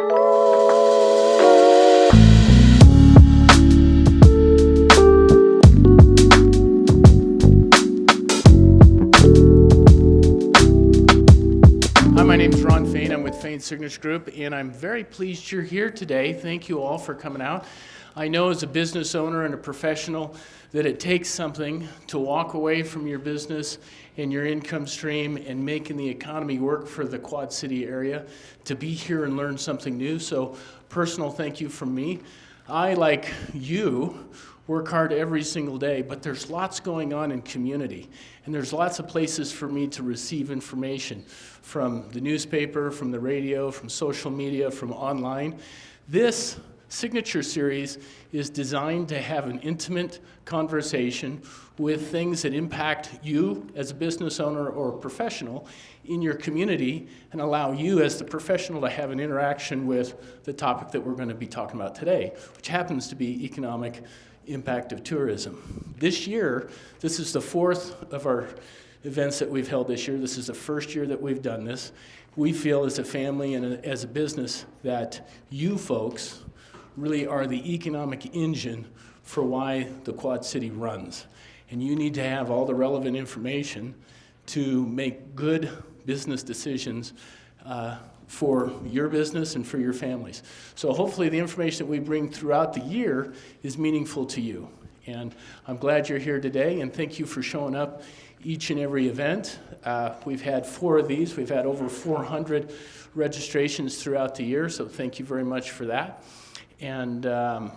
Hi, my name is Ron Fain. I'm with Fain Signature Group, and I'm very pleased you're here today. Thank you all for coming out. I know as a business owner and a professional that it takes something to walk away from your business and your income stream and making the economy work for the Quad City area to be here and learn something new. So personal thank you from me. I, like you, work hard every single day, but there's lots going on in community. And there's lots of places for me to receive information from the newspaper, from the radio, from social media, from online. This Signature Series is designed to have an intimate conversation with things that impact you as a business owner or a professional in your community and allow you as the professional to have an interaction with the topic that we're going to be talking about today, which happens to be economic impact of tourism. This year, this is the fourth of our events that we've held this year. This is the first year that we've done this. We feel as a family and as a business that you folks really are the economic engine for why the Quad City runs. And you need to have all the relevant information to make good business decisions for your business and for your families. So hopefully the information that we bring throughout the year is meaningful to you. And I'm glad you're here today, and thank you for showing up each and every event. We've had 4 of these. We've had over 400 registrations throughout the year, so thank you very much for that. And I'm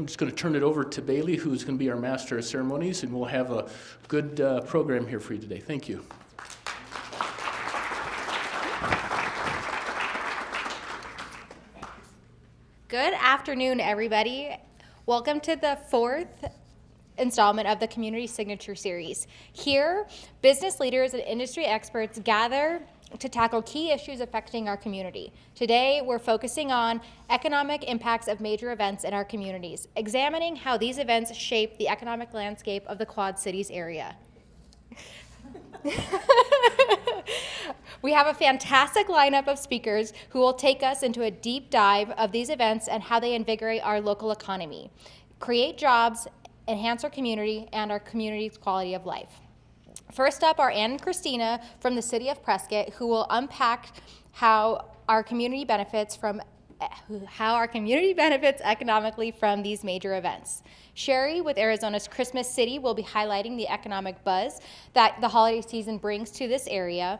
just going to turn it over to Bailey, who's going to be our Master of Ceremonies, and we'll have a good program here for you today. Thank you. Good afternoon, everybody. Welcome to the 4th installment of the Community Signature Series. Here, business leaders and industry experts gather to tackle key issues affecting our community. Today, we're focusing on economic impacts of major events in our communities, examining how these events shape the economic landscape of the Quad Cities area. We have a fantastic lineup of speakers who will take us into a deep dive of these events and how they invigorate our local economy, create jobs, enhance our community, and our community's quality of life. First up are Ann and Christina from the City of Prescott, who will unpack how our community benefits economically from these major events. Sherry with Arizona's Christmas City will be highlighting the economic buzz that the holiday season brings to this area.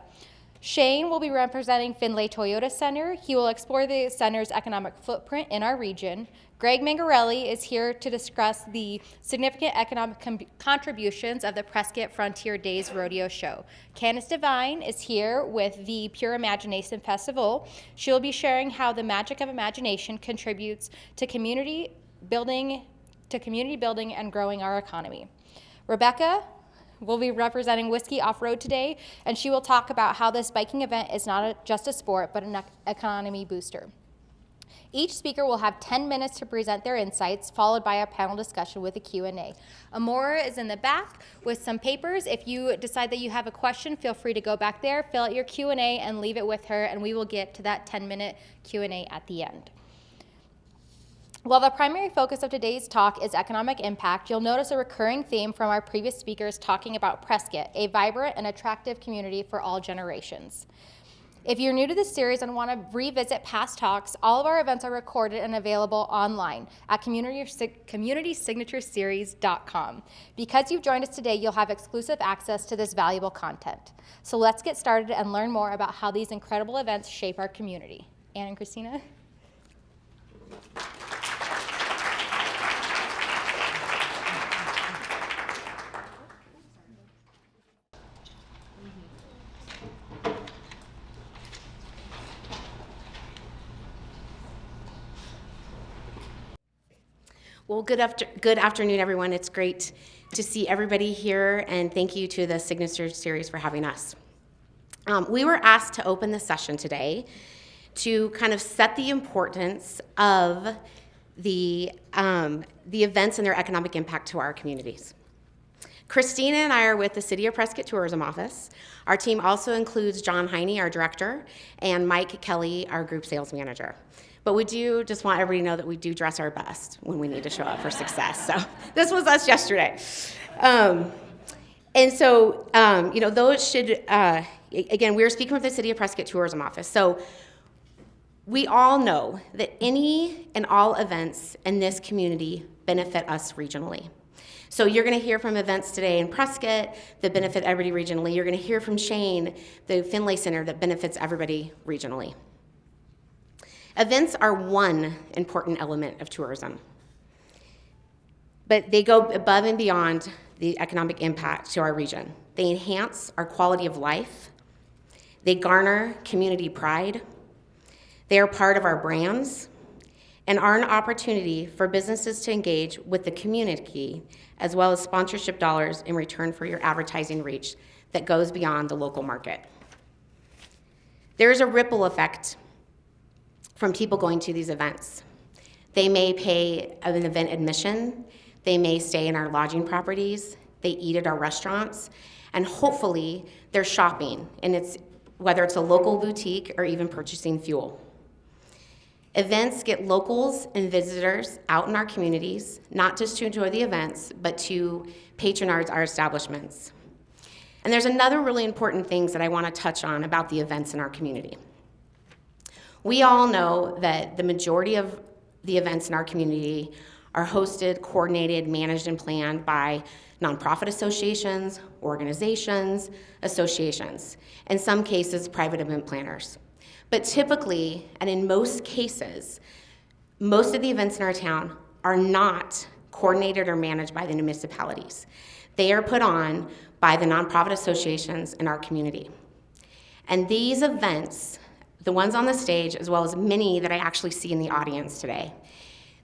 Shane will be representing Findlay Toyota Center. He will explore the center's economic footprint in our region. Greg Mangarelli is here to discuss the significant economic contributions of the Prescott Frontier Days Rodeo Show. Candace Devine is here with the Pure Imagination Festival. She'll be sharing how the magic of imagination contributes to community building and growing our economy. Rebecca will be representing Whiskey Off-Road today, and she will talk about how this biking event is not just a sport, but an economy booster. Each speaker will have 10 minutes to present their insights, followed by a panel discussion with a Q&A. Amora is in the back with some papers. If you decide that you have a question, feel free to go back there, fill out your Q&A, and leave it with her, and we will get to that 10-minute Q&A at the end. While the primary focus of today's talk is economic impact, you'll notice a recurring theme from our previous speakers talking about Prescott, a vibrant and attractive community for all generations. If you're new to this series and want to revisit past talks, all of our events are recorded and available online at communitysignatureseries.com. Because you've joined us today, you'll have exclusive access to this valuable content. So let's get started and learn more about how these incredible events shape our community. Ann and Christina? Well, good afternoon, everyone. It's great to see everybody here, and thank you to the Signature Series for having us. We were asked to open the session today to kind of set the importance of the events and their economic impact to our communities. Christina and I are with the City of Prescott Tourism Office. Our team also includes John Heine, our director, and Mike Kelly, our group sales manager. But we do just want everybody to know that we do dress our best when we need to show up for success. So this was us yesterday. And so, those should, again, we were speaking with the City of Prescott Tourism Office. So we all know that any and all events in this community benefit us regionally. So you're going to hear from events today in Prescott that benefit everybody regionally. You're going to hear from Shane, the Finlay Center, that benefits everybody regionally. Events are one important element of tourism, but they go above and beyond the economic impact to our region. They enhance our quality of life. They garner community pride. They are part of our brands and are an opportunity for businesses to engage with the community, as well as sponsorship dollars in return for your advertising reach that goes beyond the local market. There is a ripple effect from people going to these events. They may pay an event admission, they may stay in our lodging properties, they eat at our restaurants, and hopefully they're shopping, and whether it's a local boutique or even purchasing fuel. Events get locals and visitors out in our communities, not just to enjoy the events, but to patronize our establishments. And there's another really important thing that I want to touch on about the events in our community. We all know that the majority of the events in our community are hosted, coordinated, managed, and planned by nonprofit associations, organizations, associations, in some cases, private event planners. But typically, and in most cases, most of the events in our town are not coordinated or managed by the municipalities. They are put on by the nonprofit associations in our community. And these events, the ones on the stage, as well as many that I actually see in the audience today,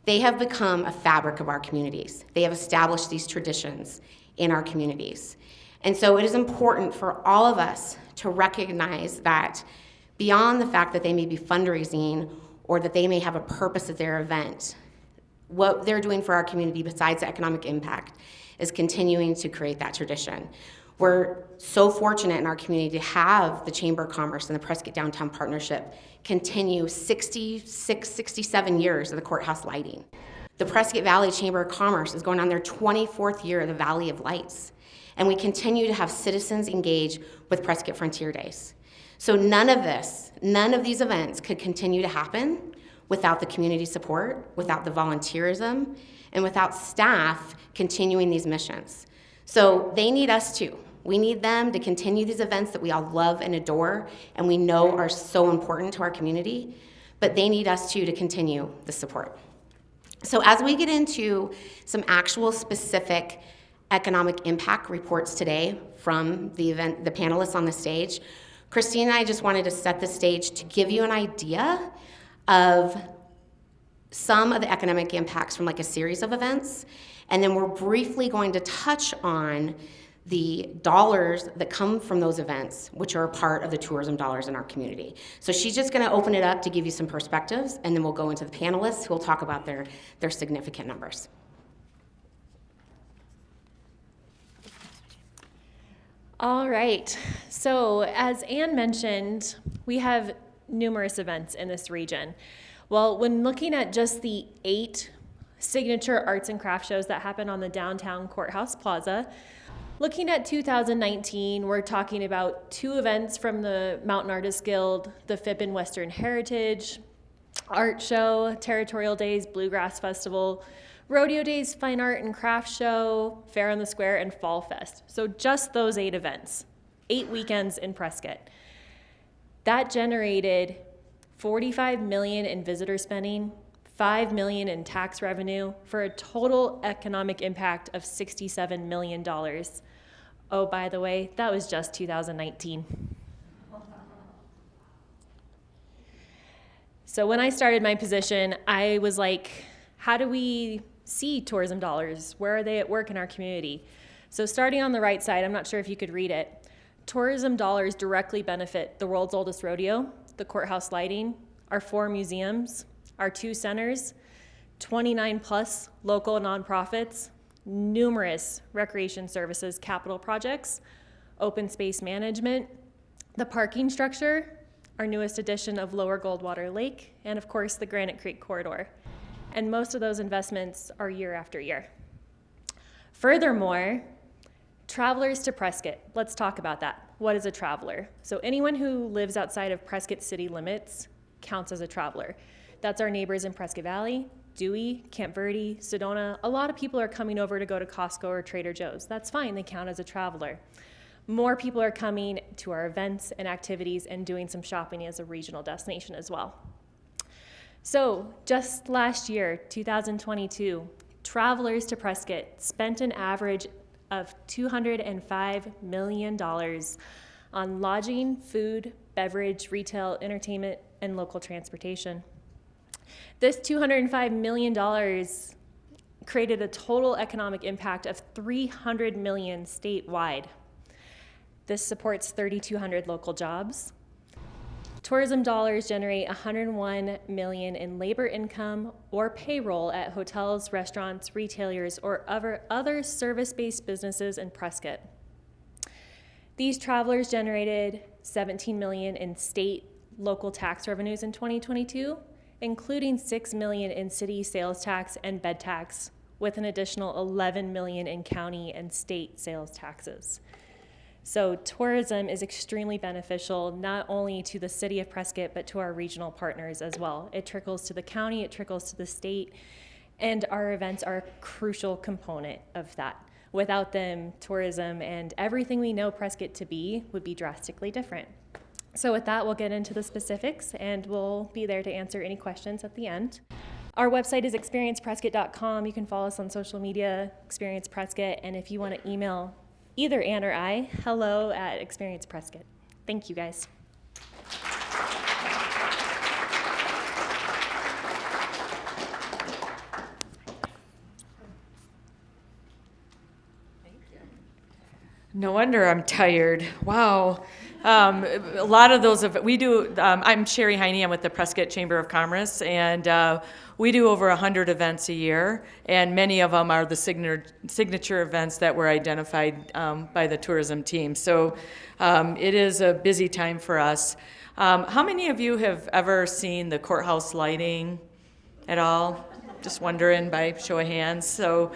they have become a fabric of our communities. They have established these traditions in our communities. And so it is important for all of us to recognize that beyond the fact that they may be fundraising or that they may have a purpose at their event, what they're doing for our community besides the economic impact is continuing to create that tradition. We're so fortunate in our community to have the Chamber of Commerce and the Prescott Downtown Partnership continue 67 years of the courthouse lighting. The Prescott Valley Chamber of Commerce is going on their 24th year of the Valley of Lights. And we continue to have citizens engage with Prescott Frontier Days. So none of these events could continue to happen without the community support, without the volunteerism, and without staff continuing these missions. So they need us too. We need them to continue these events that we all love and adore and we know are so important to our community, but they need us too to continue the support. So as we get into some actual specific economic impact reports today from the panelists on the stage, Christine and I just wanted to set the stage to give you an idea of some of the economic impacts from like a series of events, and then we're briefly going to touch on the dollars that come from those events, which are a part of the tourism dollars in our community. So she's just going to open it up to give you some perspectives, and then we'll go into the panelists who will talk about their significant numbers. All right, so as Ann mentioned, we have numerous events in this region. Well, when looking at just the 8 signature arts and craft shows that happen on the downtown courthouse plaza, looking at 2019, we're talking about 2 events from the Mountain Artists Guild, the FIP and Western Heritage Art Show, Territorial Days, Bluegrass Festival, Rodeo Days, Fine Art and Craft Show, Fair on the Square, and Fall Fest. So just those 8 events, 8 weekends in Prescott. That generated $45 million in visitor spending, $5 million in tax revenue, for a total economic impact of $67 million. Oh, by the way, that was just 2019. So when I started my position, I was like, how do we see tourism dollars? Where are they at work in our community? So starting on the right side, I'm not sure if you could read it. Tourism dollars directly benefit the world's oldest rodeo, the courthouse lighting, our 4 museums, our 2 centers, 29 plus local nonprofits, numerous recreation services capital projects, open space management, the parking structure, our newest addition of Lower Goldwater Lake, and of course the Granite Creek Corridor. And most of those investments are year after year. Furthermore, travelers to Prescott. Let's talk about that. What is a traveler? So anyone who lives outside of Prescott city limits counts as a traveler. That's our neighbors in Prescott Valley, Dewey, Camp Verde, Sedona. A lot of people are coming over to go to Costco or Trader Joe's. That's fine, they count as a traveler. More people are coming to our events and activities and doing some shopping as a regional destination as well. So just last year, 2022, travelers to Prescott spent an average of $205 million on lodging, food, beverage, retail, entertainment, and local transportation. This $205 million created a total economic impact of $300 million statewide. This supports 3,200 local jobs. Tourism dollars generate $101 million in labor income or payroll at hotels, restaurants, retailers, or other service-based businesses in Prescott. These travelers generated $17 million in state local tax revenues in 2022, including $6 million in city sales tax and bed tax, with an additional $11 million in county and state sales taxes. So tourism is extremely beneficial, not only to the city of Prescott, but to our regional partners as well. It trickles to the county, it trickles to the state, and our events are a crucial component of that. Without them, tourism and everything we know Prescott to be would be drastically different. So with that, we'll get into the specifics, and we'll be there to answer any questions at the end. Our website is experienceprescott.com. You can follow us on social media, Experience Prescott, and if you want to email either Ann or I, hello@experienceprescott. Thank you, guys. No wonder I'm tired. Wow. A lot of those, we do, I'm Sherry Heine, I'm with the Prescott Chamber of Commerce, and we do over 100 events a year, and many of them are the signature events that were identified by the tourism team. So it is a busy time for us. How many of you have ever seen the courthouse lighting at all? Just wondering by show of hands. So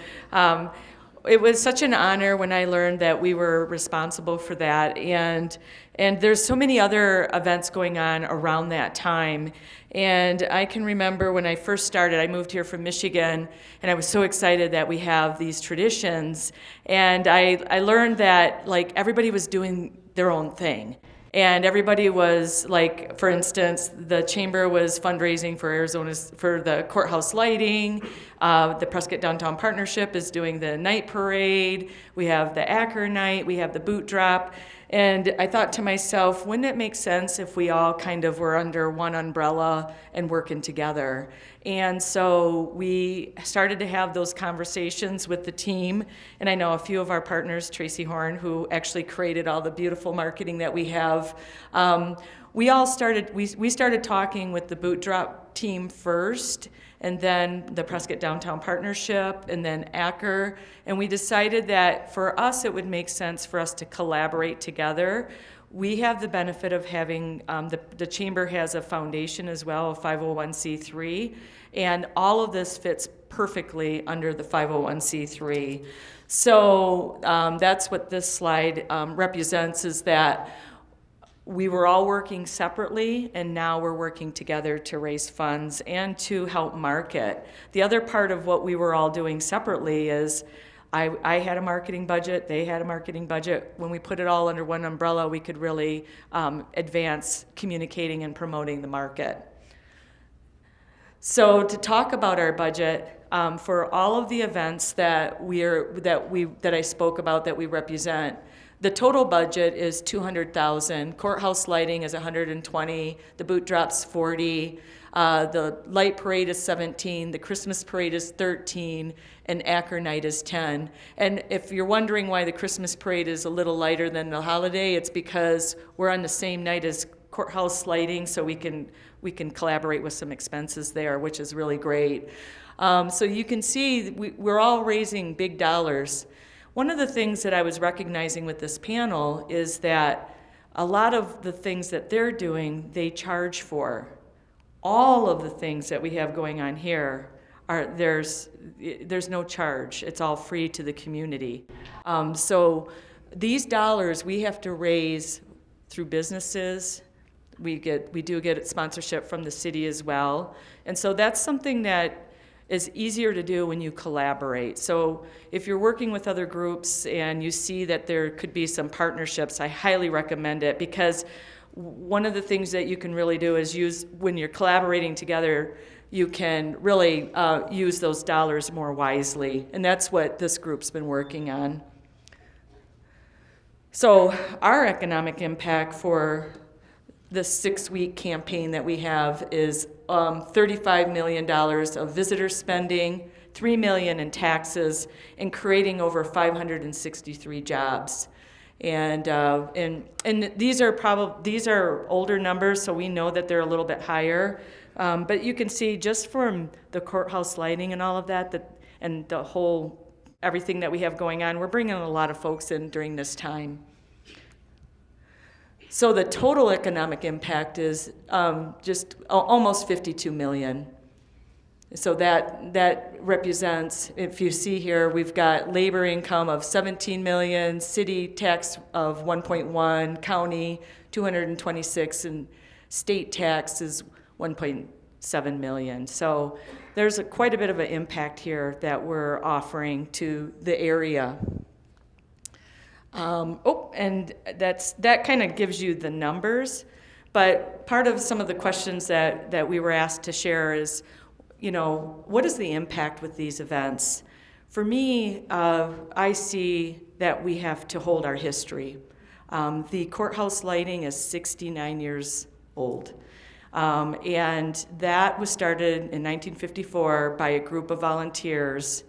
it was such an honor when I learned that we were responsible for that, and there's so many other events going on around that time. And I can remember when I first started, I moved here from Michigan, and I was so excited that we have these traditions. And I learned that like everybody was doing their own thing. And everybody was like, for instance, the chamber was fundraising for the courthouse lighting. The Prescott Downtown Partnership is doing the night parade. We have the Acker night. We have the boot drop. And I thought to myself, wouldn't it make sense if we all kind of were under one umbrella and working together? And so we started to have those conversations with the team. And I know a few of our partners, Tracy Horn, who actually created all the beautiful marketing that we have. We started talking with the boot drop team first, and then the Prescott Downtown Partnership, and then Acker. And we decided that for us, it would make sense for us to collaborate together. We have the benefit of having, the chamber has a foundation as well, a 501c3, and all of this fits perfectly under the 501c3. So that's what this slide represents, is that we were all working separately, and now we're working together to raise funds and to help market. The other part of what we were all doing separately is I had a marketing budget, they had a marketing budget. When we put it all under one umbrella, we could really advance communicating and promoting the market. So to talk about our budget, for all of the events that I spoke about that we represent, the total budget is $200,000. Courthouse lighting is $120,000. The boot drop's $40,000. The light parade is $17,000. The Christmas parade is $13,000, and Acker night is $10,000. And if you're wondering why the Christmas parade is a little lighter than the holiday, it's because we're on the same night as courthouse lighting, so we can we can collaborate with some expenses there, which is really great. So you can see we're all raising big dollars. One of the things that I was recognizing with this panel is that a lot of the things that they're doing, they charge for. All of the things that we have going on here there's no charge. It's all free to the community. So these dollars we have to raise through businesses. We do get sponsorship from the city as well. And so that's something that is easier to do when you collaborate. So if you're working with other groups and you see that there could be some partnerships, I highly recommend it, because one of the things that you can really do is when you're collaborating together, you can really use those dollars more wisely. And that's what this group's been working on. So our economic impact for the 6-week campaign that we have is $35 million of visitor spending, $3 million in taxes, and creating over 563 jobs. And these are older numbers, so we know that they're a little bit higher. But you can see just from the courthouse lighting and all of that, and the whole everything that we have going on, we're bringing a lot of folks in during this time. So the total economic impact is just almost 52 million. So that represents, if you see here, we've got labor income of 17 million, city tax of 1.1, county 226, and state tax is 1.7 million. So there's quite a bit of an impact here that we're offering to the area. And that kind of gives you the numbers, but part of some of the questions that we were asked to share is, what is the impact with these events? For me, I see that we have to hold our history. The courthouse lighting is 69 years old. And that was started in 1954 by a group of volunteers.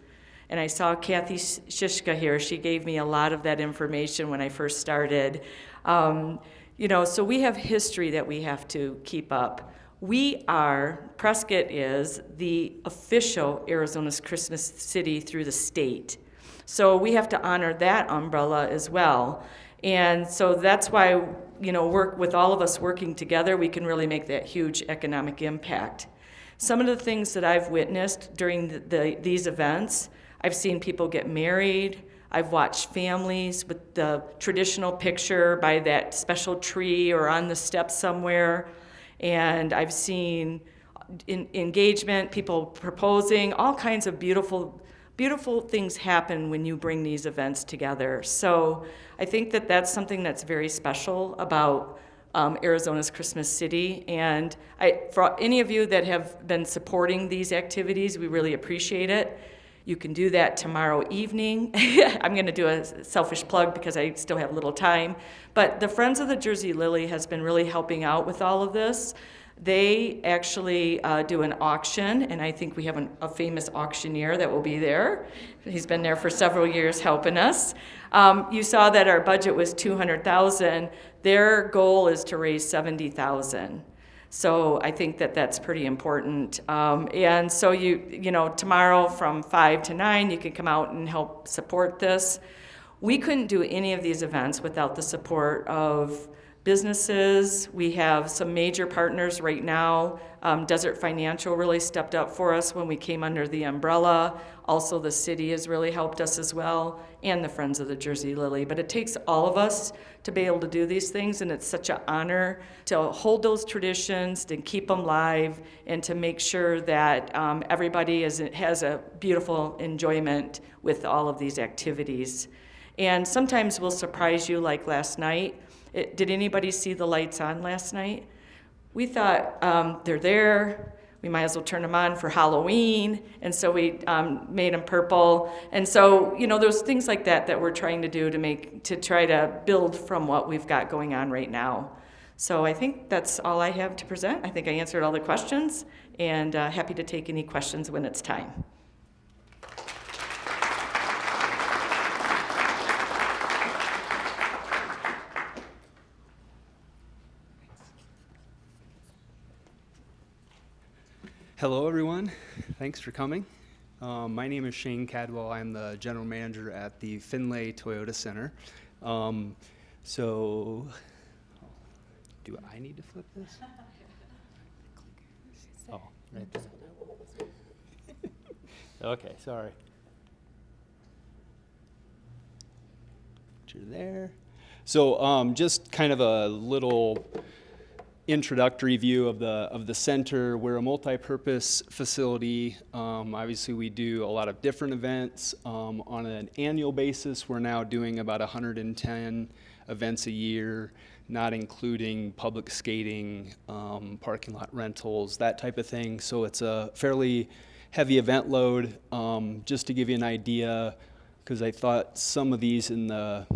And I saw Kathy Shishka here. She gave me a lot of that information when I first started. So we have history that we have to keep up. Prescott is the official Arizona's Christmas city through the state. So we have to honor that umbrella as well. And so that's why, work with all of us working together, we can really make that huge economic impact. Some of the things that I've witnessed during these events, I've seen people get married. I've watched families with the traditional picture by that special tree or on the steps somewhere. And I've seen engagement, people proposing, all kinds of beautiful things happen when you bring these events together. So I think that that's something that's very special about Arizona's Christmas City. And for any of you that have been supporting these activities, we really appreciate it. You can do that tomorrow evening. I'm going to do a selfish plug because I still have little time. But the Friends of the Jersey Lily has been really helping out with all of this. They actually do an auction, and I think we have a famous auctioneer that will be there. He's been there for several years helping us. You saw that our budget was $200,000. Their goal is to raise $70,000. So I think that that's pretty important. And so tomorrow from 5 to 9, you can come out and help support this. We couldn't do any of these events without the support of businesses. We have some major partners right now. Desert Financial really stepped up for us when we came under the umbrella. Also, the city has really helped us as well, and the Friends of the Jersey Lily. But it takes all of us to be able to do these things, and it's such an honor to hold those traditions, to keep them live, and to make sure that everybody has a beautiful enjoyment with all of these activities. And sometimes we'll surprise you, like last night. Did anybody see the lights on last night? We thought they're there. We might as well turn them on for Halloween. And so we made them purple. And so, there's things like that we're trying to do to try to build from what we've got going on right now. So I think that's all I have to present. I think I answered all the questions, and happy to take any questions when it's time. Hello, everyone. Thanks for coming. My name is Shane Cadwell. I'm the general manager at the Finlay Toyota Center. So, do I need to flip this? Oh, right there. Okay, sorry. Picture there. So, just kind of a little introductory view of the center. We're a multi-purpose facility. Obviously, we do a lot of different events. On an annual basis, we're now doing about 110 events a year, not including public skating, parking lot rentals, that type of thing. So it's a fairly heavy event load. Just to give you an idea, because I thought some of these in the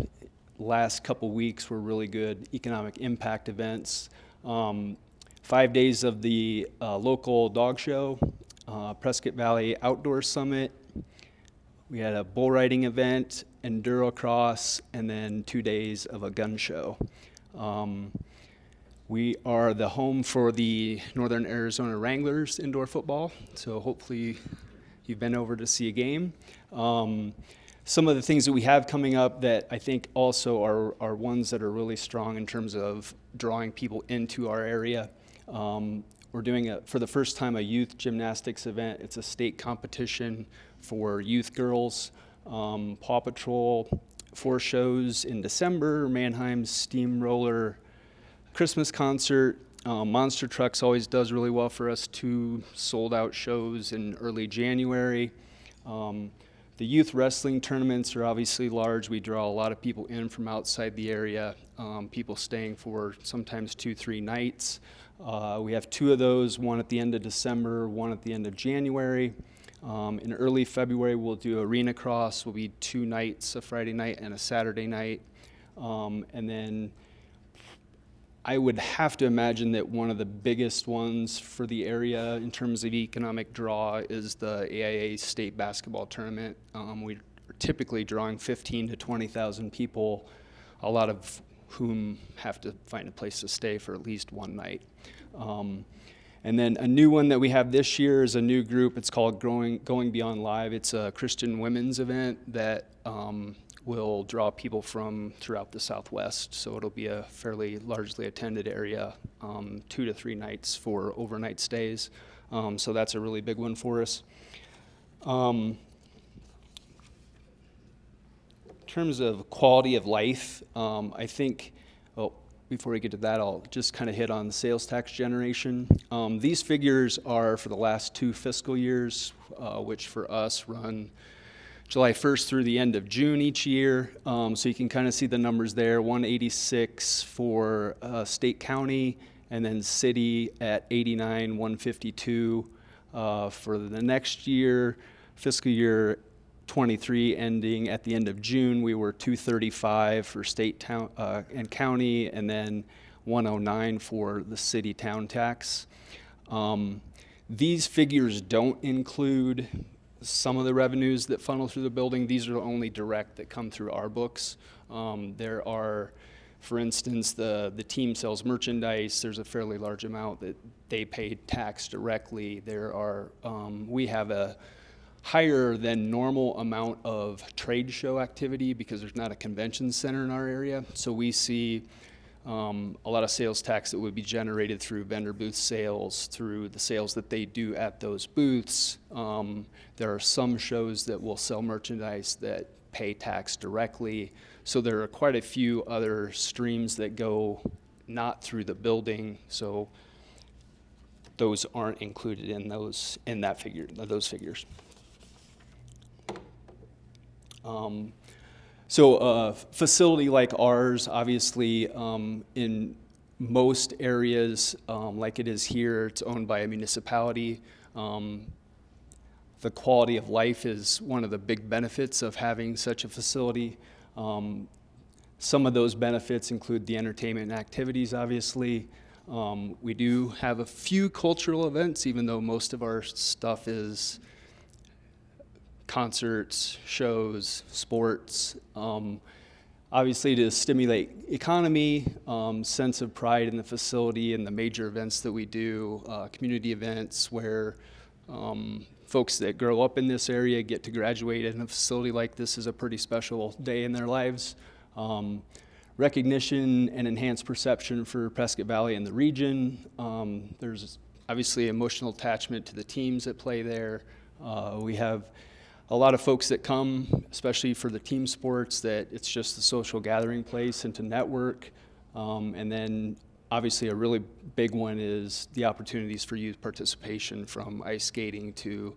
last couple weeks were really good economic impact events. 5 days of the local dog show, Prescott Valley Outdoor Summit. We had a bull riding event, enduro cross, and then 2 days of a gun show. We are the home for the Northern Arizona Wranglers indoor football, so hopefully you've been over to see a game. Some of the things that we have coming up that I think also are ones that are really strong in terms of drawing people into our area. We're doing, for the first time, a youth gymnastics event. It's a state competition for youth girls. Paw Patrol, 4 shows in December, Mannheim's Steamroller Christmas concert. Monster Trucks always does really well for us, 2 sold-out shows in early January. The youth wrestling tournaments are obviously large. We draw a lot of people in from outside the area, people staying for sometimes 2-3 nights. We have 2 of those, one at the end of December, one at the end of January. In early February, we'll do Arena Cross. Will be 2 nights, a Friday night and a Saturday night. And then I would have to imagine that one of the biggest ones for the area in terms of economic draw is the AIA State Basketball Tournament. We are typically drawing 15 to 20,000 people, a lot of whom have to find a place to stay for at least one night. And then a new one that we have this year is a new group. It's called Going Beyond Live. It's a Christian women's event that will draw people from throughout the Southwest. So it'll be a fairly largely attended area, 2 to 3 nights for overnight stays. So that's a really big one for us. In terms of quality of life, I think, before we get to that, I'll just kind of hit on the sales tax generation. These figures are for the last 2 fiscal years, which for us run July 1st through the end of June each year. So you can kind of see the numbers there, 186 for state county, and then city at 89, 152 for the next year, fiscal year 23 ending at the end of June. We were 235 for state, town, and county, and then 109 for the city town tax. These figures don't include some of the revenues that funnel through the building. These are only direct that come through our books. There are, for instance, the team sells merchandise. There's a fairly large amount that they pay tax directly. There are, we have a higher than normal amount of trade show activity because there's not a convention center in our area. So we see a lot of sales tax that would be generated through vendor booth sales, through the sales that they do at those booths. There are some shows that will sell merchandise that pay tax directly. So there are quite a few other streams that go not through the building. So those aren't included in those those figures. So a facility like ours, obviously, in most areas, like it is here, it's owned by a municipality. The quality of life is one of the big benefits of having such a facility. Some of those benefits include the entertainment and activities, obviously. We do have a few cultural events, even though most of our stuff is concerts, shows, sports. obviously to stimulate economy, sense of pride in the facility and the major events that we do, community events where folks that grow up in this area get to graduate in a facility like this is a pretty special day in their lives. Recognition and enhanced perception for Prescott Valley and the region. There's obviously emotional attachment to the teams that play there. We have a lot of folks that come, especially for the team sports, that it's just a social gathering place and to network. And then obviously a really big one is the opportunities for youth participation, from ice skating to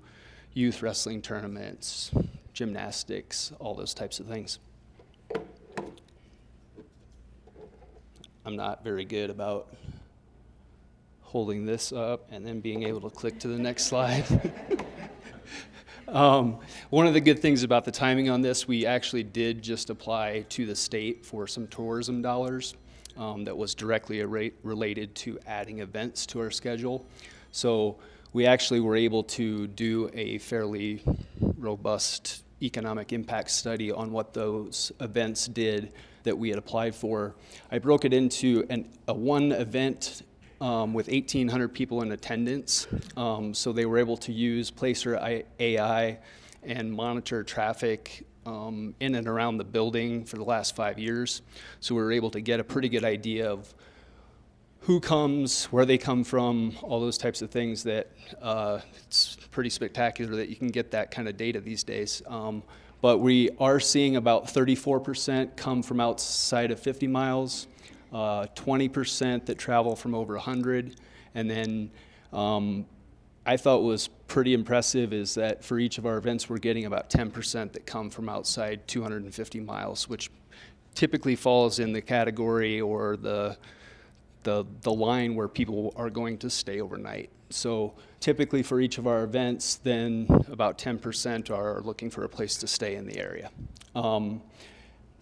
youth wrestling tournaments, gymnastics, all those types of things. I'm not very good about holding this up and then being able to click to the next slide. One of the good things about the timing on this, we actually did just apply to the state for some tourism dollars that was directly related to adding events to our schedule. So we actually were able to do a fairly robust economic impact study on what those events did that we had applied for. I broke it into a one event with 1,800 people in attendance. So they were able to use Placer AI and monitor traffic in and around the building for the last 5 years. So we were able to get a pretty good idea of who comes, where they come from, all those types of things that it's pretty spectacular that you can get that kind of data these days. But we are seeing about 34% come from outside of 50 miles. 20% that travel from over 100, and then I thought was pretty impressive is that for each of our events we're getting about 10% that come from outside 250 miles, which typically falls in the category or the line where people are going to stay overnight. So typically for each of our events, then about 10% are looking for a place to stay in the area.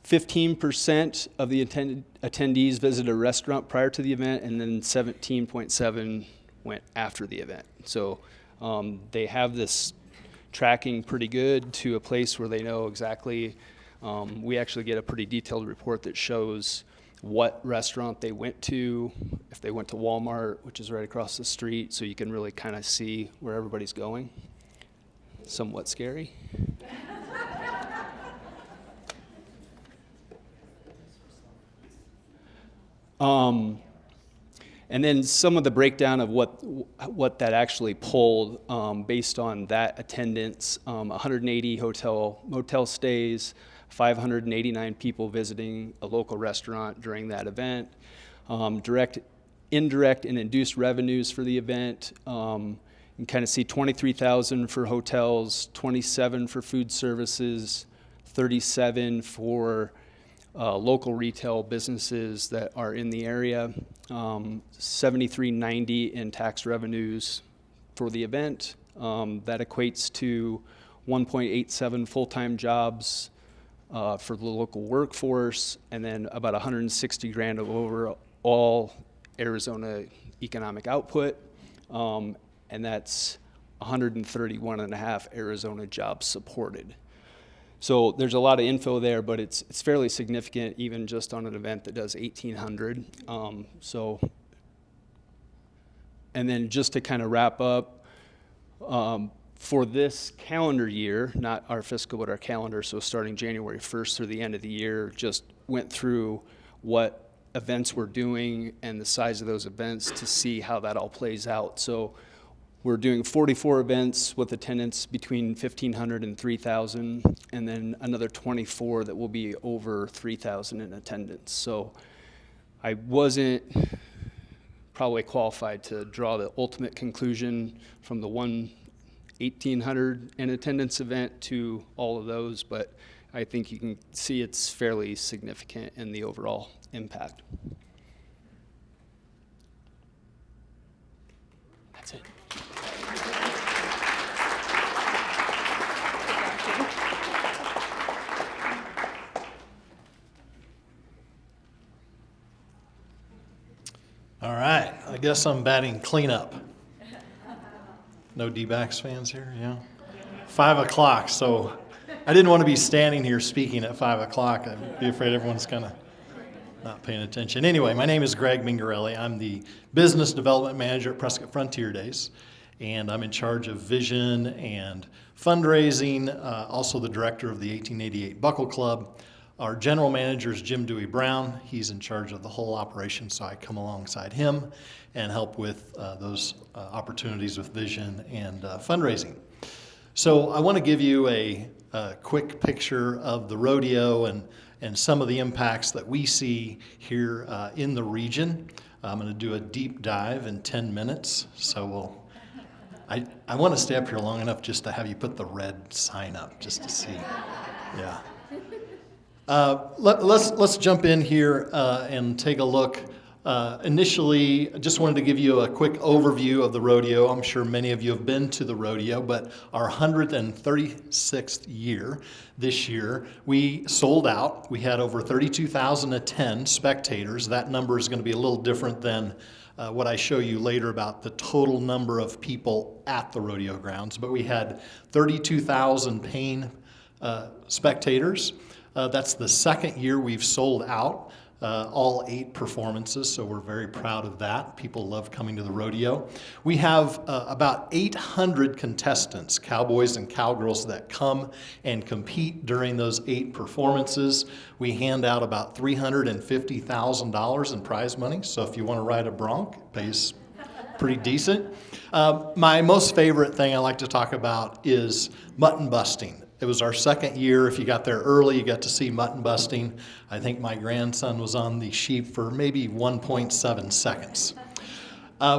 15% of the attendees visited a restaurant prior to the event, and then 17.7 went after the event. So they have this tracking pretty good to a place where they know exactly. We actually get a pretty detailed report that shows what restaurant they went to, if they went to Walmart, which is right across the street, so you can really kind of see where everybody's going. Somewhat scary. And then some of the breakdown of what that actually pulled based on that attendance, 180 motel stays, 589 people visiting a local restaurant during that event, direct, indirect, and induced revenues for the event. You can kind of see 23,000 for hotels, 27 for food services, 37 for local retail businesses that are in the area, 7390 in tax revenues for the event. That equates to 1.87 full-time jobs for the local workforce, and then about 160 grand of overall Arizona economic output, and that's 131 and a half Arizona jobs supported. So there's a lot of info there, but it's fairly significant even just on an event that does 1,800. And then just to kind of wrap up, for this calendar year, not our fiscal, but our calendar, so starting January 1st through the end of the year, just went through what events we're doing and the size of those events to see how that all plays out. So we're doing 44 events with attendance between 1,500 and 3,000, and then another 24 that will be over 3,000 in attendance. So I wasn't probably qualified to draw the ultimate conclusion from the 1,800 in attendance event to all of those, but I think you can see it's fairly significant in the overall impact. That's it. All right, I guess I'm batting cleanup. No D-backs fans here, yeah? 5 o'clock, so I didn't want to be standing here speaking at 5 o'clock. I'd be afraid everyone's kind of not paying attention. Anyway, my name is Greg Mingarelli. I'm the Business Development Manager at Prescott Frontier Days, and I'm in charge of vision and fundraising, also the director of the 1888 Buckle Club. Our general manager is Jim Dewey Brown. He's in charge of the whole operation, so I come alongside him and help with those opportunities with vision and fundraising. So I want to give you a quick picture of the rodeo and some of the impacts that we see here in the region. I'm going to do a deep dive in 10 minutes, so I want to stay up here long enough just to have you put the red sign up just to see. Yeah. Let's jump in here and take a look. Initially, I just wanted to give you a quick overview of the rodeo. I'm sure many of you have been to the rodeo, but our 136th year this year, we sold out. We had over 32,000 attend spectators. That number is going to be a little different than what I show you later about the total number of people at the rodeo grounds, but we had 32,000 paying spectators. That's the second year we've sold out all 8 performances, so we're very proud of that. People love coming to the rodeo. We have about 800 contestants, cowboys and cowgirls, that come and compete during those 8 performances. We hand out about $350,000 in prize money, so if you want to ride a bronc, it pays pretty decent. My most favorite thing I like to talk about is mutton busting. It was our second year. If you got there early, you got to see mutton busting. I think my grandson was on the sheep for maybe 1.7 seconds.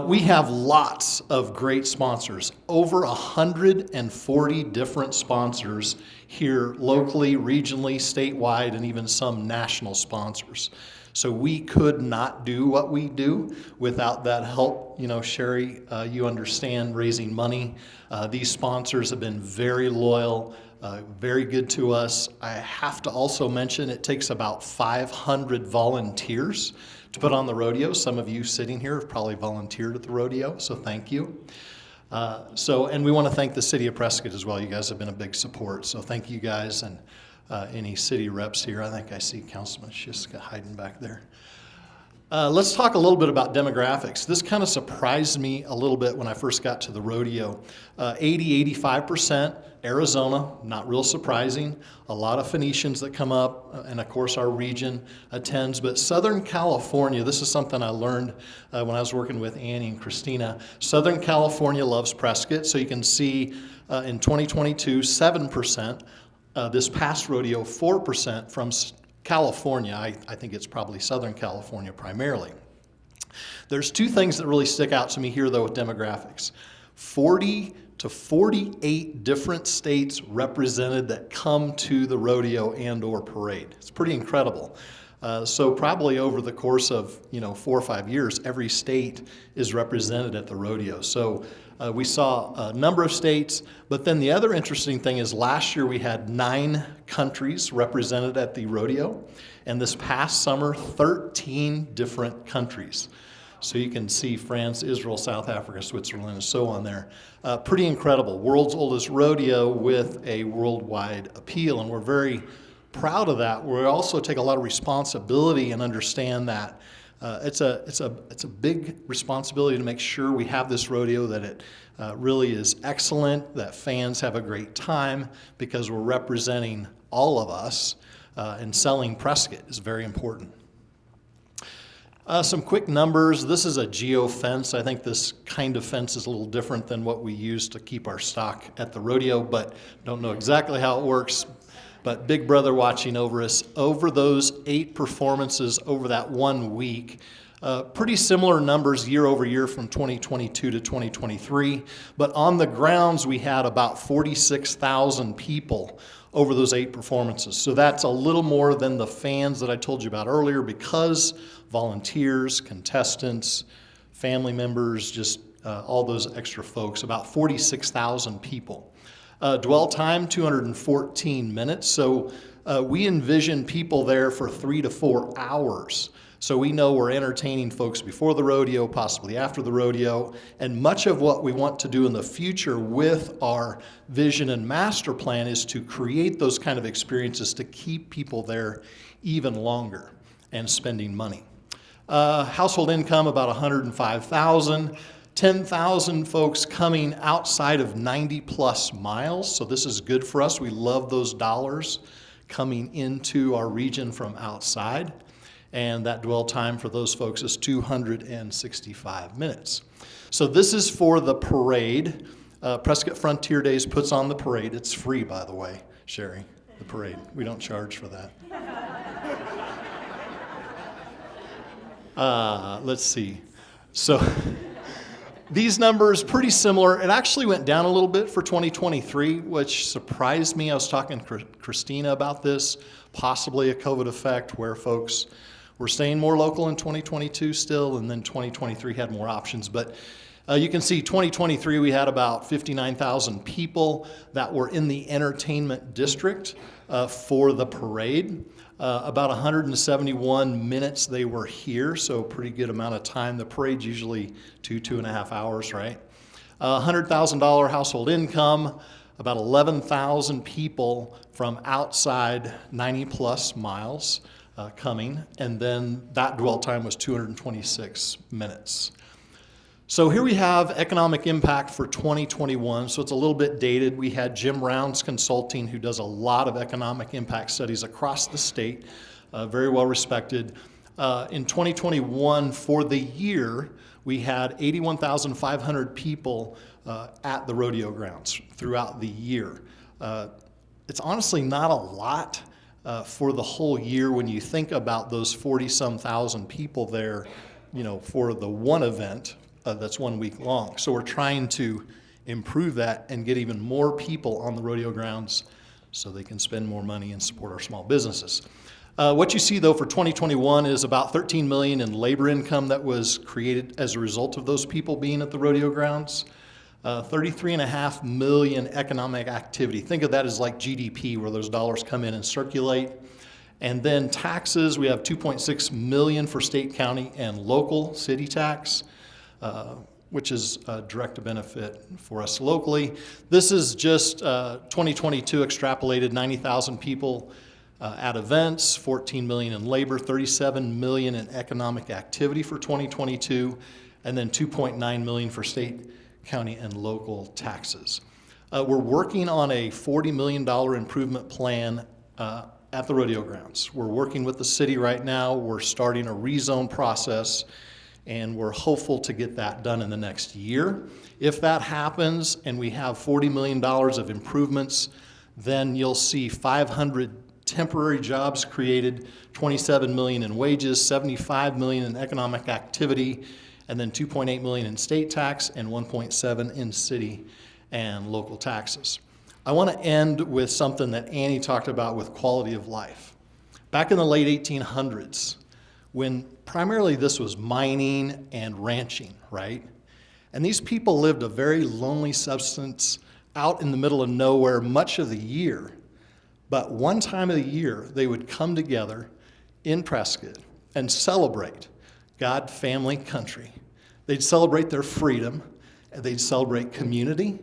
We have lots of great sponsors, over 140 different sponsors here locally, regionally, statewide, and even some national sponsors. So we could not do what we do without that help. You know, Sherry, you understand raising money. These sponsors have been very loyal, very good to us. I have to also mention it takes about 500 volunteers to put on the rodeo. Some of you sitting here have probably volunteered at the rodeo, so thank you. And we want to thank the city of Prescott as well. You guys have been a big support, so thank you guys, and any city reps here. I think I see Councilman Shiska hiding back there. Let's talk a little bit about demographics. This kind of surprised me a little bit when I first got to the rodeo. 85% Arizona, not real surprising. A lot of Phoenicians that come up, and of course our region attends. But Southern California, this is something I learned when I was working with Annie and Christina. Southern California loves Prescott, so you can see in 2022, 7%. This past rodeo, 4% from California. I think it's probably Southern California primarily. There's 2 things that really stick out to me here, though, with demographics. 40 to 48 different states represented that come to the rodeo and or parade. It's pretty incredible. So probably over the course of 4 or 5 years, every state is represented at the rodeo. So we saw a number of states, but then the other interesting thing is last year we had 9 countries represented at the rodeo, and this past summer, 13 different countries. So you can see France, Israel, South Africa, Switzerland, and so on there. Pretty incredible. World's oldest rodeo with a worldwide appeal, and we're very proud of that. We also take a lot of responsibility and understand that it's a big responsibility to make sure we have this rodeo, that it really is excellent, that fans have a great time, because we're representing all of us, and selling Prescott is very important. Some quick numbers. This is a geo fence. I think this kind of fence is a little different than what we use to keep our stock at the rodeo, but don't know exactly how it works. But Big Brother watching over us over those 8 performances over that 1 week. Pretty similar numbers year over year from 2022 to 2023. But on the grounds, we had about 46,000 people over those 8 performances. So that's a little more than the fans that I told you about earlier, because volunteers, contestants, family members, just all those extra folks, about 46,000 people. Dwell time, 214 minutes. So we envision people there for 3 to 4 hours. So we know we're entertaining folks before the rodeo, possibly after the rodeo, and much of what we want to do in the future with our vision and master plan is to create those kind of experiences to keep people there even longer and spending money. Household income about 105,000. 10,000 folks coming outside of 90 plus miles. So this is good for us. We love those dollars coming into our region from outside. And that dwell time for those folks is 265 minutes. So this is for the parade. Prescott Frontier Days puts on the parade. It's free, by the way, Sherry, the parade. We don't charge for that. Let's see. So these numbers, pretty similar. It actually went down a little bit for 2023, which surprised me. I was talking to Christina about this, possibly a COVID effect where folks were staying more local in 2022 still, and then 2023 had more options. But you can see 2023, we had about 59,000 people that were in the entertainment district for the parade. About 171 minutes they were here, so pretty good amount of time. The parade's usually 2.5 hours, right? $100,000 household income, about 11,000 people from outside 90 plus miles coming, and then that dwell time was 226 minutes. So here we have economic impact for 2021, so it's a little bit dated. We had Jim Rounds Consulting, who does a lot of economic impact studies across the state, very well respected. In 2021, for the year, we had 81,500 people at the rodeo grounds throughout the year. It's honestly not a lot for the whole year when you think about those 40-some thousand people there, for the one event. That's 1 week long. So we're trying to improve that and get even more people on the rodeo grounds so they can spend more money and support our small businesses. What you see though for 2021 is about $13 million in labor income that was created as a result of those people being at the rodeo grounds. $33.5 million economic activity. Think of that as like GDP, where those dollars come in and circulate. And then taxes, we have $2.6 million for state, county, and local city tax. Which is a direct benefit for us locally. This is just 2022 extrapolated, 90,000 people at events, 14 million in labor, 37 million in economic activity for 2022, and then 2.9 million for state, county, and local taxes. We're working on a $40 million improvement plan at the rodeo grounds. We're working with the city right now. We're starting a rezone process, and we're hopeful to get that done in the next year. If that happens and we have $40 million of improvements, then you'll see 500 temporary jobs created, 27 million in wages, 75 million in economic activity, and then 2.8 million in state tax and 1.7 in city and local taxes. I want to end with something that Annie talked about with quality of life. Back in the late 1800s, when primarily this was mining and ranching, right? And these people lived a very lonely subsistence out in the middle of nowhere much of the year. But one time of the year, they would come together in Prescott and celebrate God, family, country. They'd celebrate their freedom, and they'd celebrate community,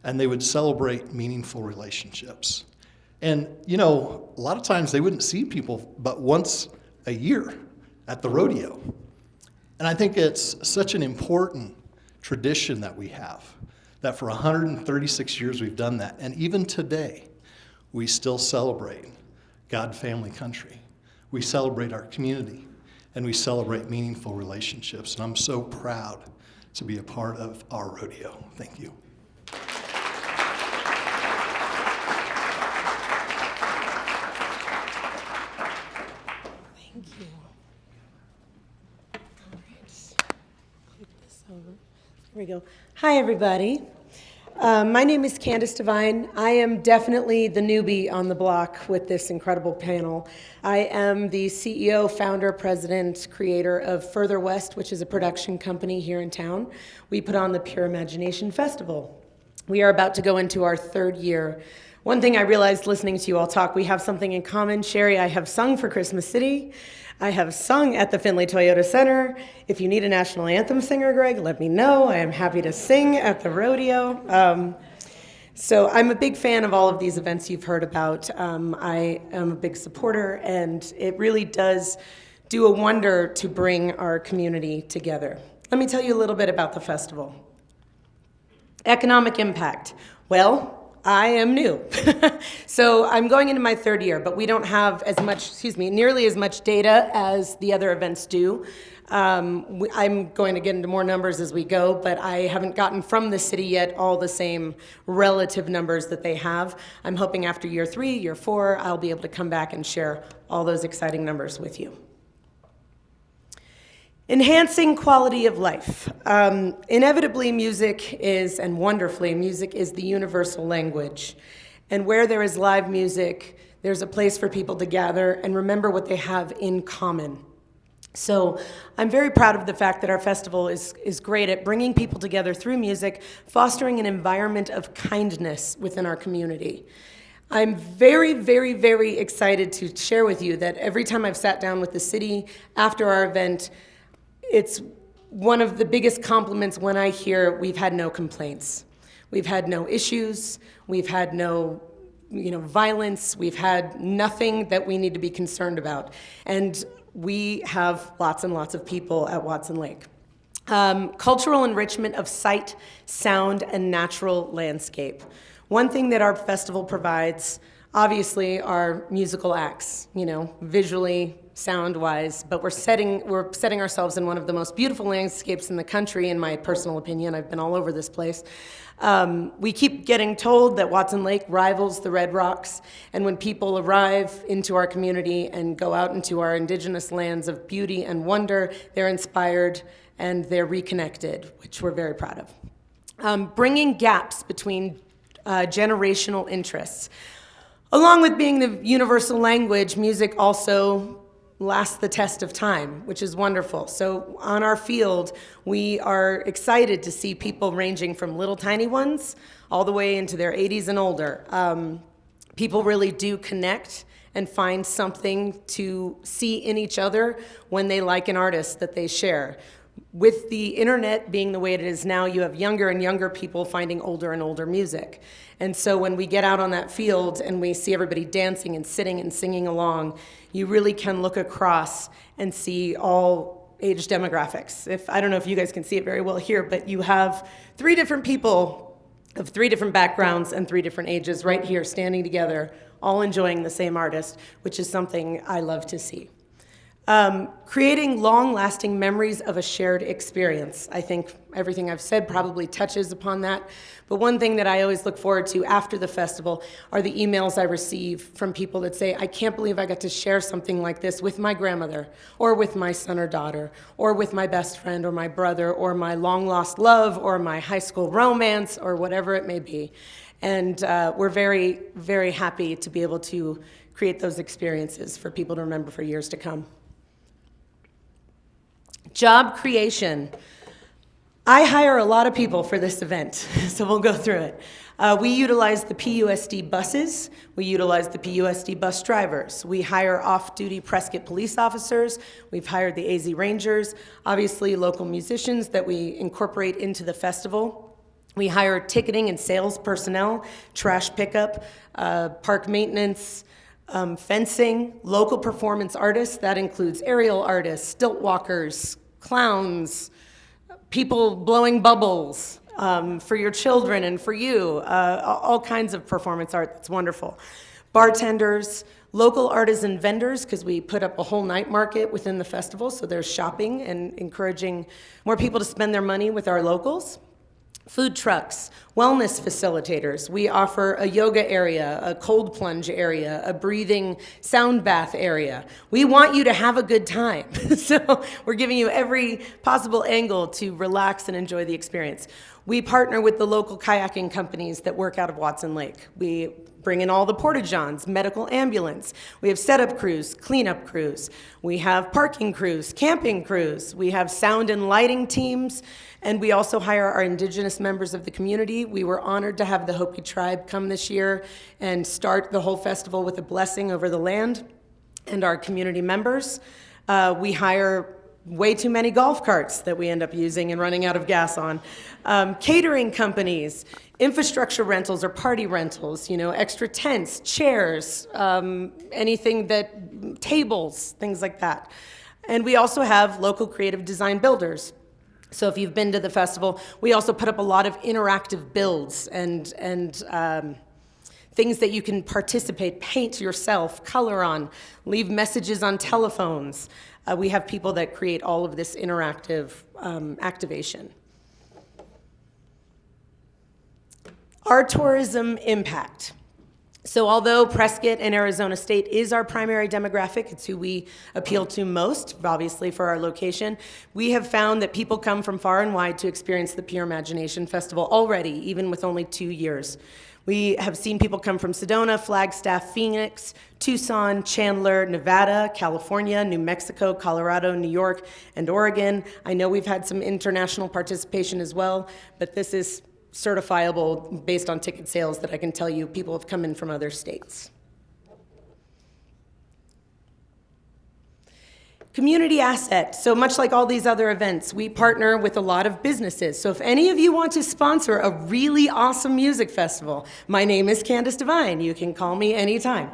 and they would celebrate meaningful relationships. And, a lot of times they wouldn't see people but once a year at the rodeo. And I think it's such an important tradition that we have, that for 136 years we've done that. And even today, we still celebrate God, family, country. We celebrate our community, and we celebrate meaningful relationships. And I'm so proud to be a part of our rodeo. Thank you. Thank you. All right. Flip this over. Here we go. Hi, everybody. My name is Candace Devine. I am definitely the newbie on the block with this incredible panel. I am the CEO, founder, president, creator of Further West, which is a production company here in town. We put on the Pure Imagination Festival. We are about to go into our third year. One thing I realized listening to you all talk, we have something in common. Sherry, I have sung for Christmas City. I have sung at the Findlay Toyota Center. If you need a national anthem singer, Greg, let me know. I am happy to sing at the rodeo. So I'm a big fan of all of these events you've heard about. I am a big supporter, and it really does do a wonder to bring our community together. Let me tell you a little bit about the festival. Economic impact. Well, I am new. So I'm going into my third year, but we don't have as much, nearly as much data as the other events do. I'm going to get into more numbers as we go, but I haven't gotten from the city yet all the same relative numbers that they have. I'm hoping after year 3, year 4, I'll be able to come back and share all those exciting numbers with you. Enhancing quality of life. Inevitably, music is, and wonderfully, music is the universal language. And where there is live music, there's a place for people to gather and remember what they have in common. So I'm very proud of the fact that our festival is great at bringing people together through music, fostering an environment of kindness within our community. I'm very, very, very excited to share with you that every time I've sat down with the city after our event, it's one of the biggest compliments when I hear we've had no complaints. We've had no issues. We've had no violence. We've had nothing that we need to be concerned about. And we have lots and lots of people at Watson Lake. Cultural enrichment of sight, sound, and natural landscape. One thing that our festival provides, obviously, are musical acts, visually, sound-wise, but we're setting ourselves in one of the most beautiful landscapes in the country, in my personal opinion. I've been all over this place. We keep getting told that Watson Lake rivals the Red Rocks, and when people arrive into our community and go out into our indigenous lands of beauty and wonder, they're inspired and they're reconnected, which we're very proud of. Bringing gaps between generational interests. Along with being the universal language, music also lasts the test of time, which is wonderful. So on our field, we are excited to see people ranging from little tiny ones all the way into their 80s and older. People really do connect and find something to see in each other when they like an artist that they share. With the internet being the way it is now, you have younger and younger people finding older and older music. And so when we get out on that field and we see everybody dancing and sitting and singing along, you really can look across and see all age demographics. I don't know if you guys can see it very well here, but you have 3 different people of 3 different backgrounds and 3 different ages right here standing together, all enjoying the same artist, which is something I love to see. Creating long-lasting memories of a shared experience. I think everything I've said probably touches upon that. But one thing that I always look forward to after the festival are the emails I receive from people that say, I can't believe I got to share something like this with my grandmother, or with my son or daughter, or with my best friend or my brother, or my long-lost love, or my high school romance, or whatever it may be. And we're very, very happy to be able to create those experiences for people to remember for years to come. Job creation. I hire a lot of people for this event, so we'll go through it. We utilize the PUSD buses. We utilize the PUSD bus drivers. We hire off-duty Prescott police officers. We've hired the AZ Rangers, obviously local musicians that we incorporate into the festival. We hire ticketing and sales personnel, trash pickup, park maintenance, fencing, local performance artists. That includes aerial artists, stilt walkers, clowns, people blowing bubbles for your children and for you, all kinds of performance art. That's wonderful. Bartenders, local artisan vendors, because we put up a whole night market within the festival, so there's shopping and encouraging more people to spend their money with our locals. Food trucks, wellness facilitators. We offer a yoga area, a cold plunge area, a breathing sound bath area. We want you to have a good time. So we're giving you every possible angle to relax and enjoy the experience. We partner with the local kayaking companies that work out of Watson Lake. We bring in all the porta-johns, medical ambulance. We have setup crews, cleanup crews. We have parking crews, camping crews. We have sound and lighting teams. And we also hire our indigenous members of the community. We were honored to have the Hopi tribe come this year and start the whole festival with a blessing over the land and our community members. We hire way too many golf carts that we end up using and running out of gas on. Catering companies, infrastructure rentals or party rentals, extra tents, chairs, anything that, tables, things like that. And we also have local creative design builders. So if you've been to the festival, we also put up a lot of interactive builds and things that you can participate, paint yourself, color on, leave messages on telephones. We have people that create all of this interactive activation. Our tourism impact. So although Prescott and Arizona State is our primary demographic, it's who we appeal to most, obviously for our location, we have found that people come from far and wide to experience the Pure Imagination Festival already, even with only 2 years. We have seen people come from Sedona, Flagstaff, Phoenix, Tucson, Chandler, Nevada, California, New Mexico, Colorado, New York, and Oregon. I know we've had some international participation as well, but this is certifiable based on ticket sales that I can tell you people have come in from other states. Community asset. So much like all these other events, we partner with a lot of businesses. So if any of you want to sponsor a really awesome music festival, my name is Candace Devine. You can call me anytime.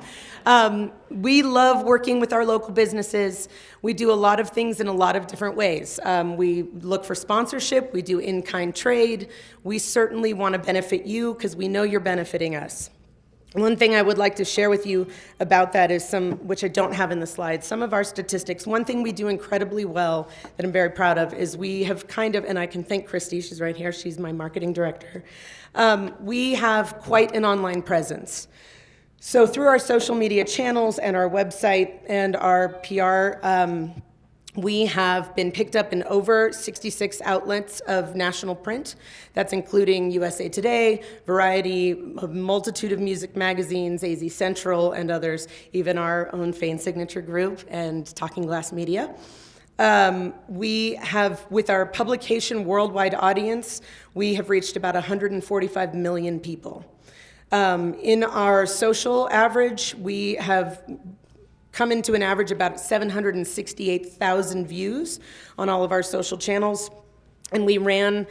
We love working with our local businesses. We do a lot of things in a lot of different ways. We look for sponsorship. We do in-kind trade. We certainly want to benefit you because we know you're benefiting us. One thing I would like to share with you about that is which I don't have in the slides, some of our statistics. One thing we do incredibly well that I'm very proud of is we have and I can thank Christy, she's right here, she's my marketing director. We have quite an online presence. So through our social media channels and our website and our PR, we have been picked up in over 66 outlets of national print. That's including USA Today, Variety, a multitude of music magazines, AZ Central, and others, even our own Fane Signature Group and Talking Glass Media. We have, with our publication worldwide audience, we have reached about 145 million people. In our social average, we have come into an average about 768,000 views on all of our social channels. And we run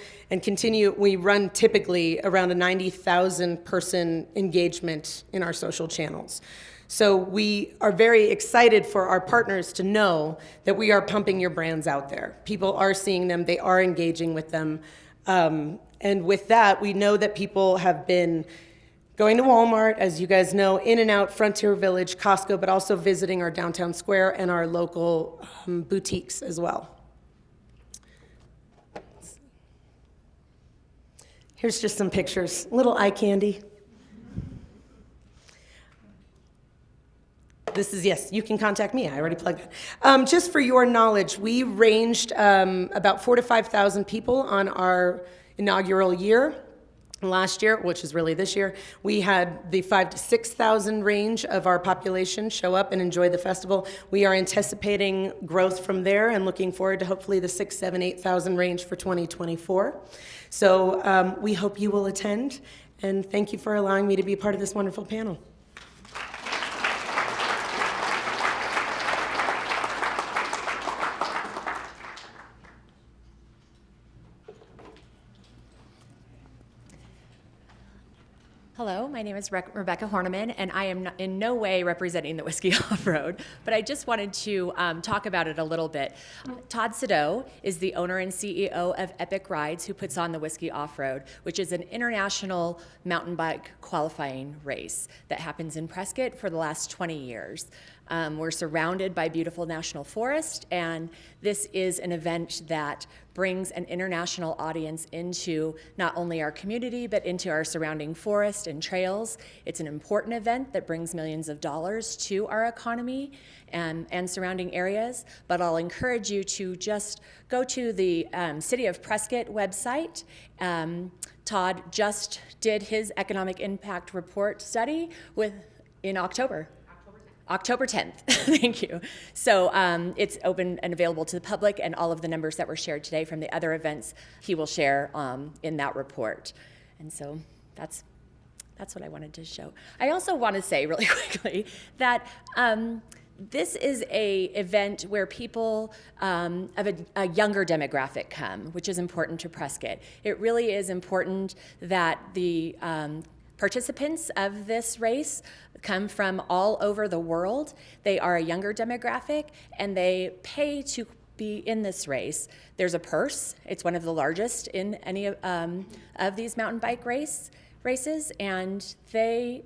typically around a 90,000 person engagement in our social channels. So we are very excited for our partners to know that we are pumping your brands out there. People are seeing them, they are engaging with them. And with that, we know that people have been going to Walmart, as you guys know, In-N-Out, Frontier Village, Costco, but also visiting our downtown square and our local boutiques as well. Here's just some pictures, little eye candy. This is, yes, you can contact me. I already plugged it. Just for your knowledge, we ranged about 4,000 to 5,000 people on our inaugural year. Last year, which is really this year, we had the 5,000 to 6,000 range of our population show up and enjoy the festival. We are anticipating growth from there and looking forward to hopefully the 6,000, 7,000, 8,000 range for 2024. So we hope you will attend, and thank you for allowing me to be part of this wonderful panel. Hello, my name is Rebecca Horneman, and I am in no way representing the Whiskey Off-Road, but I just wanted to talk about it a little bit. Todd Sadow is the owner and CEO of Epic Rides, who puts on the Whiskey Off-Road, which is an international mountain bike qualifying race that happens in Prescott for the last 20 years. We're surrounded by beautiful national forest, and this is an event that brings an international audience into not only our community, but into our surrounding forest and trails. It's an important event that brings millions of dollars to our economy and surrounding areas, but I'll encourage you to just go to the City of Prescott website. Todd just did his economic impact report study in October 10th, thank you. So it's open and available to the public, and all of the numbers that were shared today from the other events he will share in that report. And so that's what I wanted to show. I also want to say really quickly that This is a event where people of a younger demographic come, which is important to Prescott. It really is important that the participants of this race come from all over the world. They are a younger demographic, and they pay to be in this race. There's a purse. It's one of the largest in any of these mountain bike races, and they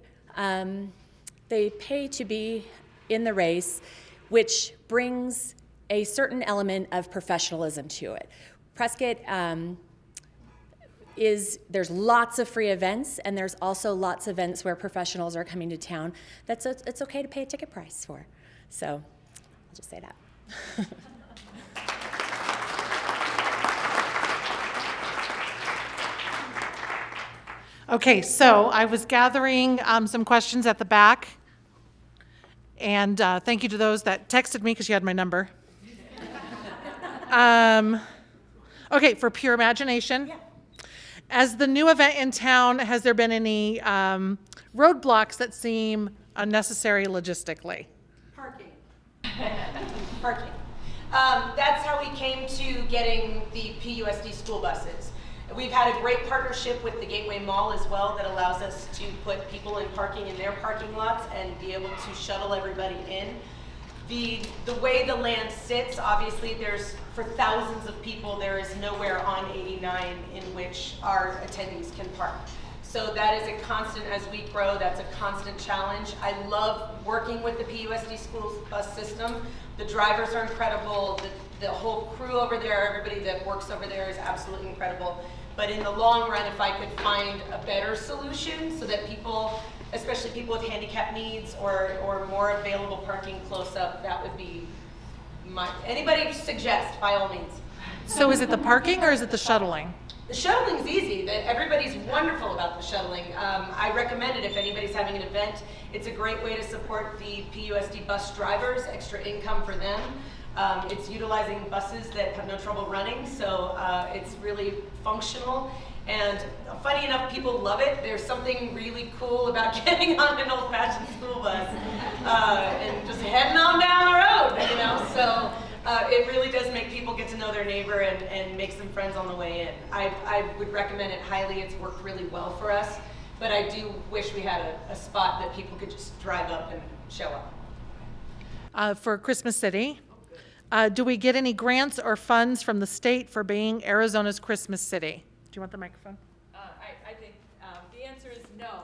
pay to be in the race, which brings a certain element of professionalism to it. Prescott there's lots of free events, and there's also lots of events where professionals are coming to town. It's okay to pay a ticket price for. So I'll just say that. Okay, so I was gathering some questions at the back, and thank you to those that texted me because you had my number. Okay, for Pure Imagination. As the new event in town, has there been any roadblocks that seem unnecessary logistically? Parking. Parking. That's how we came to getting the PUSD school buses. We've had a great partnership with the Gateway Mall as well that allows us to put people in parking in their parking lots and be able to shuttle everybody in. The way the land sits, obviously for thousands of people, there is nowhere on 89 in which our attendees can park. So that is a constant, as we grow, that's a constant challenge. I love working with the PUSD school bus system. The drivers are incredible. The whole crew over there, everybody that works over there is absolutely incredible. But in the long run, if I could find a better solution so that people, especially people with handicap needs or more available parking close up, that would be anybody suggest, by all means. So is it the parking or is it the shuttling? The shuttling's easy. Everybody's wonderful about the shuttling. I recommend it if anybody's having an event. It's a great way to support the PUSD bus drivers, extra income for them. It's utilizing buses that have no trouble running, so it's really functional. And funny enough, people love it. There's something really cool about getting on an old-fashioned school bus and just heading on down the road, you know? So it really does make people get to know their neighbor and make some friends on the way in. I would recommend it highly. It's worked really well for us, but I do wish we had a spot that people could just drive up and show up. For Christmas City, do we get any grants or funds from the state for being Arizona's Christmas City? Do you want the microphone? I think the answer is no.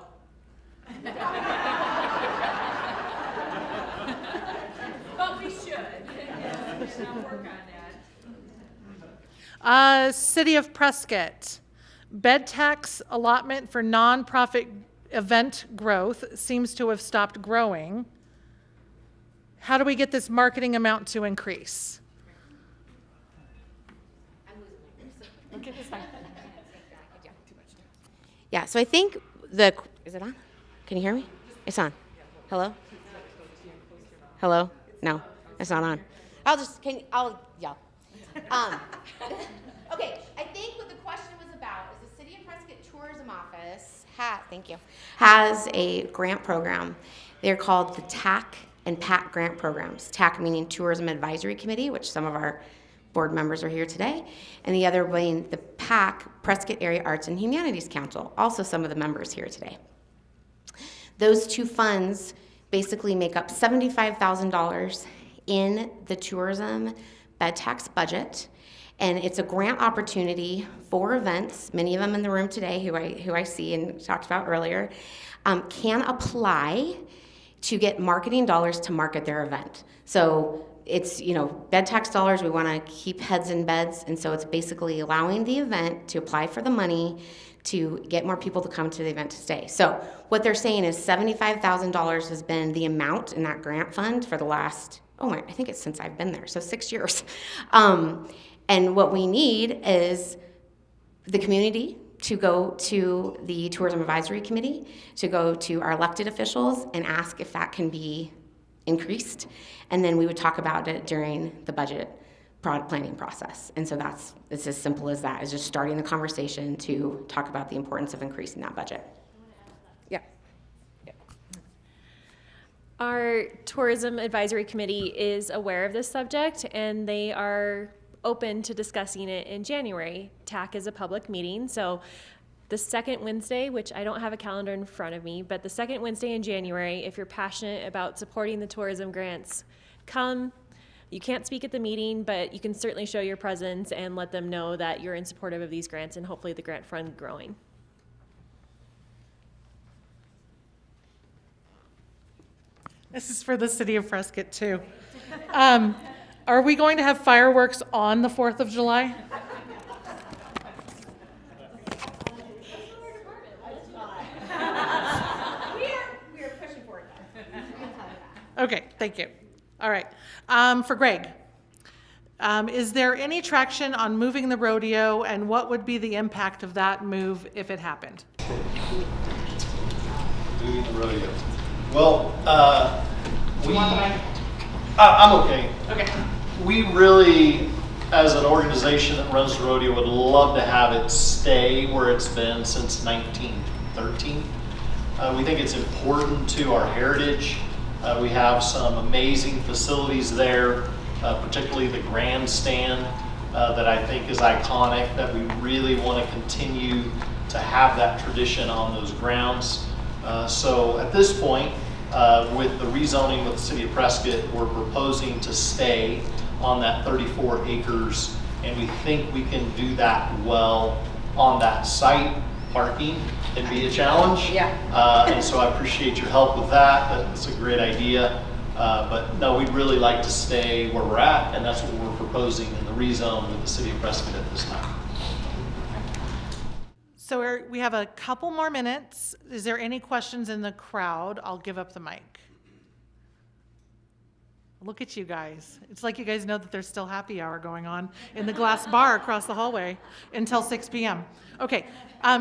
But we should. I'll work on that. City of Prescott, bed tax allotment for nonprofit event growth seems to have stopped growing. How do we get this marketing amount to increase? Okay, that's fine. Yeah, so I think is it on? Can you hear me? It's on. Hello? Hello? No, it's not on. I'll yell. Okay, I think what the question was about is the City of Prescott Tourism Office has a grant program. They're called the TAC and PAC grant programs. TAC meaning Tourism Advisory Committee, which some of our board members are here today, and the other being the PAC, Prescott Area Arts and Humanities Council, also some of the members here today. Those two funds basically make up $75,000 in the tourism bed tax budget, and it's a grant opportunity for events. Many of them in the room today, who I see and talked about earlier, can apply to get marketing dollars to market their event. So it's, bed tax dollars, we want to keep heads in beds, and so it's basically allowing the event to apply for the money to get more people to come to the event to stay. So what they're saying is $75,000 has been the amount in that grant fund for the last, I think it's since I've been there, so 6 years. And what we need is the community to go to the Tourism Advisory Committee, to go to our elected officials and ask if that can be increased, and then we would talk about it during the budget planning process. And so it's as simple as that, is just starting the conversation to talk about the importance of increasing that budget. Yeah. Our tourism advisory committee is aware of this subject and they are open to discussing it in January. TAC is a public meeting, so the second Wednesday, which I don't have a calendar in front of me, but the second Wednesday in January, if you're passionate about supporting the tourism grants, come. You can't speak at the meeting, but you can certainly show your presence and let them know that you're in support of these grants and hopefully the grant fund growing. This is for the city of Prescott too. Are we going to have fireworks on the 4th of July? We are pushing for it. Okay, thank you. All right. For Greg, is there any traction on moving the rodeo, and what would be the impact of that move if it happened? Moving the rodeo. Well, I'm okay. Okay. We really, as an organization that runs the rodeo, would love to have it stay where it's been since 1913. We think it's important to our heritage. We have some amazing facilities there, particularly the grandstand that I think is iconic, that we really want to continue to have that tradition on those grounds. So at this point, with the rezoning with the city of Prescott, we're proposing to stay on that 34 acres, and we think we can do that well on that site. Parking can be a challenge. Yeah. And so I appreciate your help with that. That's a great idea. But no, we'd really like to stay where we're at, and that's what we're proposing in the rezone with the city of Prescott at this time. So we have a couple more minutes. Is there any questions in the crowd? I'll give up the mic. Look at you guys. It's like you guys know that there's still happy hour going on in the glass bar across the hallway until 6 p.m. Okay,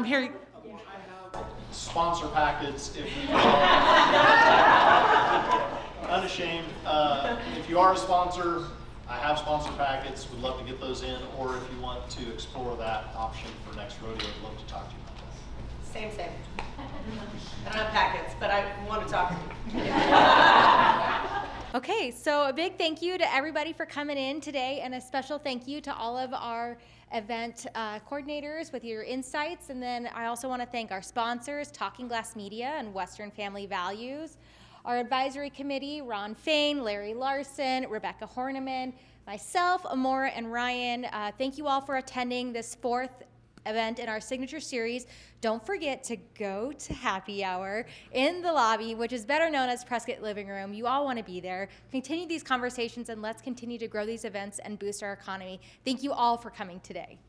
here. Sponsor packets, if you unashamed. If you are a sponsor, I have sponsor packets. Would love to get those in, or if you want to explore that option for next rodeo, I'd love to talk to you about that. Same. I don't have packets, but I want to talk to you. Okay, so a big thank you to everybody for coming in today, and a special thank you to all of our event coordinators with your insights. And then I also want to thank our sponsors, Talking Glass Media and Western Family Values, our advisory committee, Ron Fain, Larry Larson, Rebecca Horniman, myself, Amora, and Ryan. Thank you all for attending this 4th event in our signature series. Don't forget to go to happy hour in the lobby, which is better known as Prescott Living Room. You all want to be there. Continue these conversations, and let's continue to grow these events and boost our economy. Thank you all for coming today.